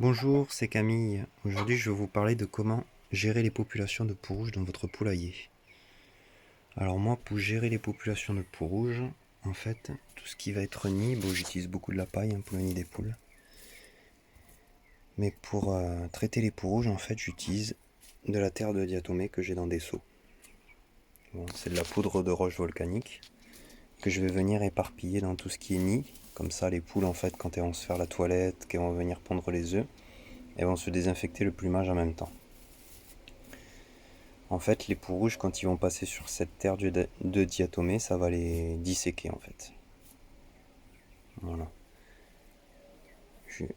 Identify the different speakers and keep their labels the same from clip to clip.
Speaker 1: Bonjour, c'est Camille. Aujourd'hui, je vais vous parler de comment gérer les populations de peaux rouges dans votre poulailler. Alors moi, pour gérer les populations de peaux rouges, en fait, tout ce qui va être nid, bon, j'utilise beaucoup de la paille pour le nid des poules. Mais pour traiter les peaux rouges, en fait, j'utilise de la terre de diatomée que j'ai dans des seaux. Bon, c'est de la poudre de roche volcanique que je vais venir éparpiller dans tout ce qui est nid. Comme ça, les poules, en fait, quand elles vont se faire la toilette, qu'elles vont venir pondre les œufs, elles vont se désinfecter le plumage en même temps. En fait, les poux rouges, quand ils vont passer sur cette terre de diatomée, ça va les disséquer en fait. Voilà.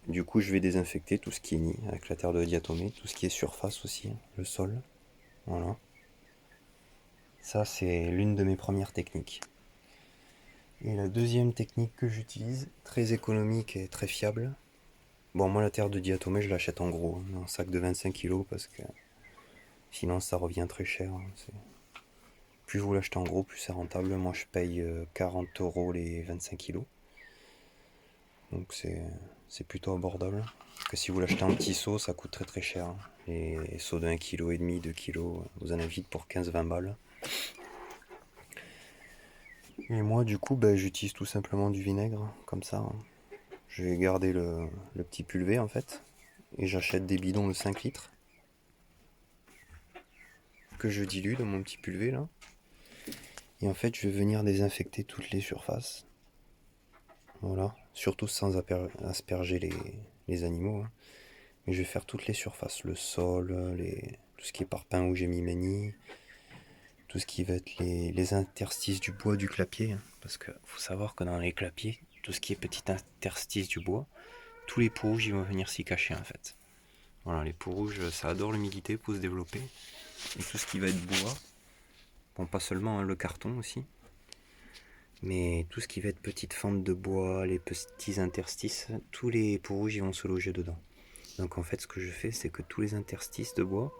Speaker 1: Du coup, je vais désinfecter tout ce qui est nid avec la terre de diatomée, tout ce qui est surface aussi, le sol. Voilà. Ça, c'est l'une de mes premières techniques. Et la deuxième technique que j'utilise, très économique et très fiable. Bon, moi, la terre de diatomée, je l'achète en gros, un sac de 25 kilos, parce que sinon, ça revient très cher. Plus vous l'achetez en gros, plus c'est rentable. Moi, je paye 40 euros les 25 kilos. Donc c'est plutôt abordable. Parce que si vous l'achetez en petit seau, ça coûte très très cher. Les seaux de 1,5 kg, 2 kg, vous en avez vite pour 15-20 balles. Et moi du coup j'utilise tout simplement du vinaigre, comme ça. Je vais garder le petit pulvé en fait. Et j'achète des bidons de 5 litres que je dilue dans mon petit pulvé là. Et en fait je vais venir désinfecter toutes les surfaces. Voilà. Surtout sans asperger les animaux. Mais je vais faire toutes les surfaces, le sol, tout ce qui est parpaing où j'ai mis mes nids, tout ce qui va être les interstices du bois du clapier. Parce qu'il faut savoir que dans les clapiers, tout ce qui est petit interstice du bois, tous les peaux rouges ils vont venir s'y cacher en fait. Voilà, les peaux rouges ça adore l'humidité pour se développer. Et tout ce qui va être bois, bon pas seulement le carton aussi, mais tout ce qui va être petites fentes de bois, les petits interstices, tous les peaux rouges ils vont se loger dedans. Donc en fait ce que je fais c'est que tous les interstices de bois,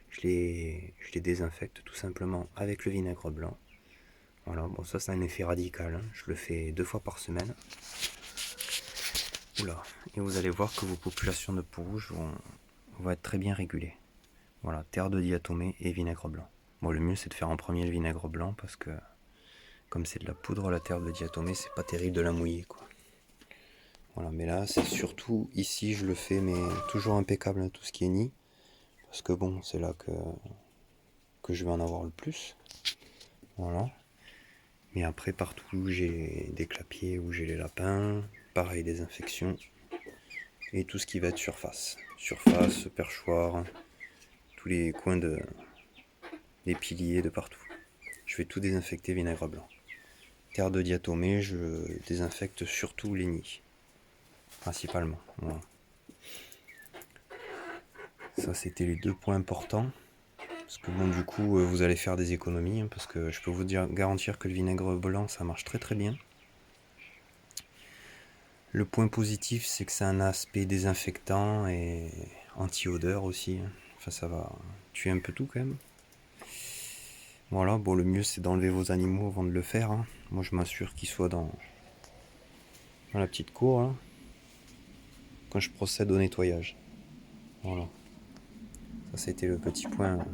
Speaker 1: je les désinfecte tout simplement avec le vinaigre blanc. Voilà, bon ça c'est un effet radical, je le fais 2 fois par semaine. Oula, et vous allez voir que vos populations de peaux rouges vont être très bien régulées. Voilà, terre de diatomée et vinaigre blanc. Bon, le mieux c'est de faire en premier le vinaigre blanc parce que comme c'est de la poudre, la terre de diatomée, c'est pas terrible de la mouiller quoi. Voilà, mais là c'est surtout ici je le fais, mais toujours impeccable tout ce qui est nid, parce que bon c'est là que je vais en avoir le plus. Voilà. Mais après, partout où j'ai des clapiers, où j'ai les lapins, pareil, des infections. Et tout ce qui va être surface. Surface, perchoir, tous les coins des piliers, de partout. Je vais tout désinfecter vinaigre blanc. Terre de diatomée, je désinfecte surtout les nids. Principalement. Voilà. Ça, c'était les 2 points importants. Parce que bon, du coup, vous allez faire des économies. Parce que je peux vous garantir que le vinaigre blanc, ça marche très très bien. Le point positif, c'est que c'est un aspect désinfectant et anti-odeur aussi. Enfin, ça va tuer un peu tout quand même. Voilà, bon, le mieux c'est d'enlever vos animaux avant de le faire. Moi, je m'assure qu'ils soient dans la petite cour là, quand je procède au nettoyage. Voilà, ça c'était le petit point.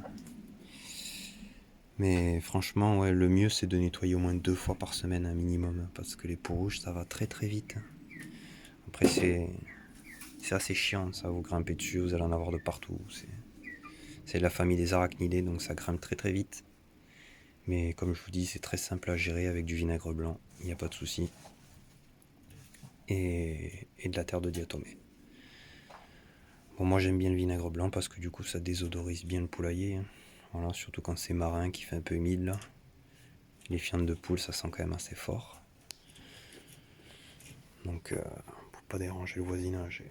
Speaker 1: Mais franchement, ouais, le mieux c'est de nettoyer au moins 2 fois par semaine un minimum. Parce que les peaux rouges, ça va très très vite. Après, c'est assez chiant, ça, vous grimpez dessus, vous allez en avoir de partout. C'est la famille des arachnidés, donc ça grimpe très très vite. Mais comme je vous dis, c'est très simple à gérer avec du vinaigre blanc, il n'y a pas de souci. Et de la terre de diatomée. Bon, moi j'aime bien le vinaigre blanc parce que du coup ça désodorise bien le poulailler. Voilà, surtout quand c'est marin qui fait un peu humide là. Les fientes de poule ça sent quand même assez fort. Donc pour pas déranger le voisinage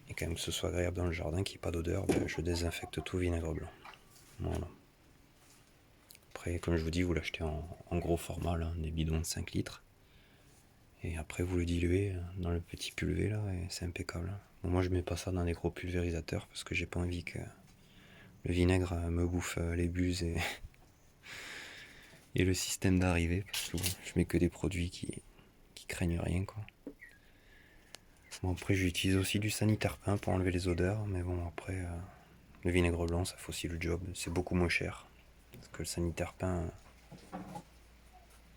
Speaker 1: et quand même que ce soit agréable dans le jardin, qu'il n'y ait pas d'odeur, je désinfecte tout vinaigre blanc. Voilà. Après, comme je vous dis, vous l'achetez en gros format, là, des bidons de 5 litres. Et après, vous le diluez dans le petit pulvé, là, et c'est impeccable. Bon, moi, je mets pas ça dans des gros pulvérisateurs parce que j'ai pas envie que le vinaigre me bouffe les buses et le système d'arrivée. Parce que bon, je mets que des produits qui craignent rien, quoi. Bon, après, j'utilise aussi du sanitaire peint pour enlever les odeurs, mais bon, après, le vinaigre blanc, ça fait aussi le job. C'est beaucoup moins cher. Parce que le sanitaire peint,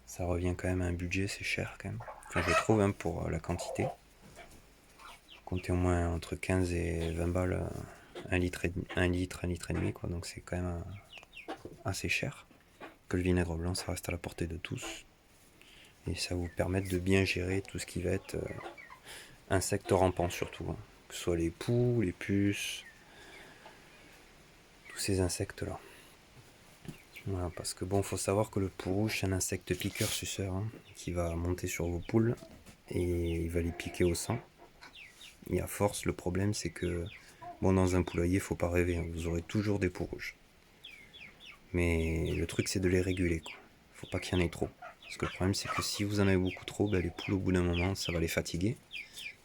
Speaker 1: ça revient quand même à un budget, c'est cher quand même. Enfin, je trouve, hein, pour la quantité. Comptez au moins entre 15 et 20 balles, 1 litre et demi, quoi. Donc c'est quand même assez cher. Que le vinaigre blanc, ça reste à la portée de tous. Et ça vous permet de bien gérer tout ce qui va être insectes rampants surtout, hein. Que ce soit les poux, les puces, tous ces insectes-là. Voilà, parce que bon, faut savoir que le pou rouge, c'est un insecte piqueur suceur, hein, qui va monter sur vos poules et il va les piquer au sang. Et à force, le problème c'est que bon, dans un poulailler, faut pas rêver, hein, vous aurez toujours des poux rouges. Mais le truc c'est de les réguler, quoi. Faut pas qu'il y en ait trop. Parce que le problème c'est que si vous en avez beaucoup trop, ben, les poules au bout d'un moment, ça va les fatiguer,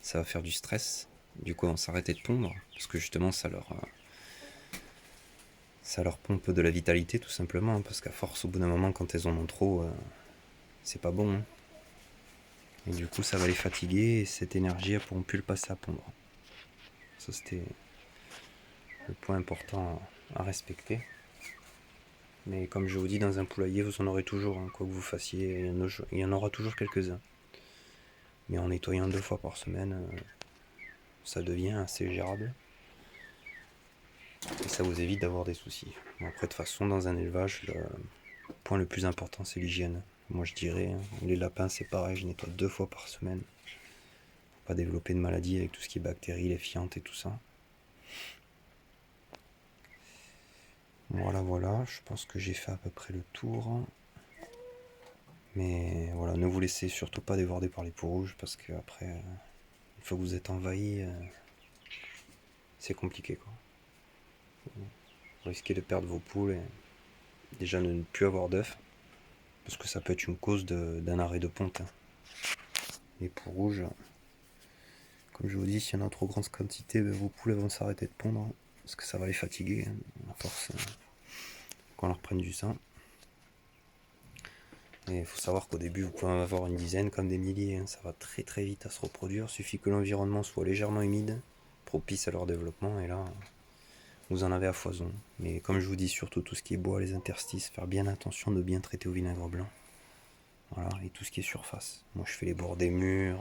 Speaker 1: ça va faire du stress. Du coup, on s'arrêter de pondre parce que justement, ça leur pompe de la vitalité tout simplement, hein, parce qu'à force, au bout d'un moment, quand elles en ont trop, c'est pas bon, hein. Et du coup, ça va les fatiguer et cette énergie, elles pourront plus le passer à pondre. Ça, c'était le point important à respecter. Mais comme je vous dis, dans un poulailler, vous en aurez toujours, hein, quoi que vous fassiez, il y en aura toujours quelques-uns. Mais en nettoyant 2 fois par semaine, ça devient assez gérable. Et ça vous évite d'avoir des soucis. Bon, après, de toute façon, dans un élevage, le point le plus important, c'est l'hygiène. Moi, je dirais, hein, les lapins, c'est pareil, je nettoie 2 fois par semaine. Pas développer de maladies avec tout ce qui est bactéries, les fientes et tout ça. Voilà, voilà, je pense que j'ai fait à peu près le tour. Mais voilà, ne vous laissez surtout pas déborder par les peaux rouges parce qu'après, une fois que vous êtes envahi, c'est compliqué, quoi. Vous risquez de perdre vos poules et déjà de ne plus avoir d'œufs parce que ça peut être une cause d'un arrêt de ponte, hein. Les peaux rouges, comme je vous dis, s'il y en a en trop grande quantité, ben, vos poules vont s'arrêter de pondre, hein, parce que ça va les fatiguer, hein, à force qu'on leur prenne du sang. Et il faut savoir qu'au début, vous pouvez en avoir une dizaine comme des milliers, hein. Ça va très très vite à se reproduire. Il suffit que l'environnement soit légèrement humide, propice à leur développement, et là, vous en avez à foison. Mais comme je vous dis, surtout tout ce qui est bois, les interstices, faire bien attention de bien traiter au vinaigre blanc. Voilà, et tout ce qui est surface. Moi, je fais les bords des murs,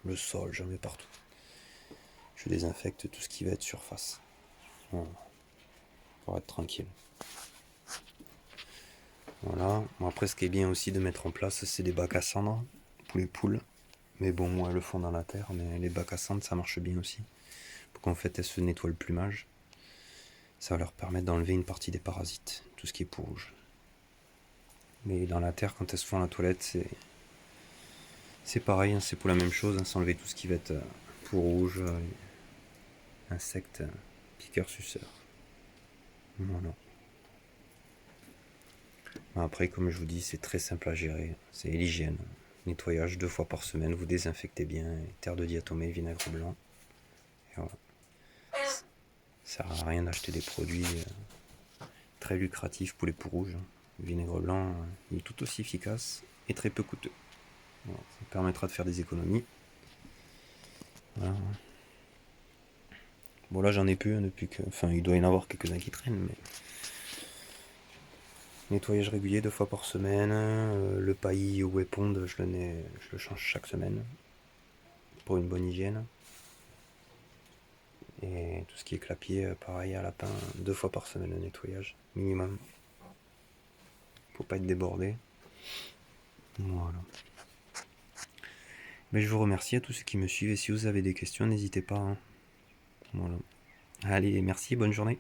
Speaker 1: le sol, j'en mets partout. Je désinfecte tout ce qui va être surface. Voilà. Pour être tranquille. Voilà. Bon, après, ce qui est bien aussi de mettre en place, c'est des bacs à cendres pour les poules. Mais bon, moi, elles le font dans la terre, mais les bacs à cendres, ça marche bien aussi. Pour qu'en fait, elles se nettoient le plumage. Ça va leur permettre d'enlever une partie des parasites, tout ce qui est peau rouge. Mais dans la terre, quand elles se font la toilette, c'est pareil, hein, c'est pour la même chose, hein, s'enlever tout ce qui va être peau rouge, insectes, piqueurs, suceurs. Voilà. Après, comme je vous dis, c'est très simple à gérer. C'est l'hygiène. Nettoyage 2 fois par semaine, vous désinfectez bien. Terre de diatomée, vinaigre blanc. Et voilà. Ça sert à rien d'acheter des produits très lucratifs pour les peaux rouges. Le vinaigre blanc, il est tout aussi efficace et très peu coûteux. Voilà. Ça permettra de faire des économies. Voilà. Bon, là, j'en ai plus, hein, depuis que. Enfin, il doit y en avoir quelques-uns qui traînent, mais. Nettoyage régulier 2 fois par semaine. Le paillis ou éponde, je le change chaque semaine pour une bonne hygiène. Et tout ce qui est clapier, pareil à lapin, 2 fois par semaine le nettoyage, minimum. Faut pas être débordé. Voilà. Mais je vous remercie à tous ceux qui me suivent et si vous avez des questions, n'hésitez pas, hein. Voilà. Allez, merci, bonne journée.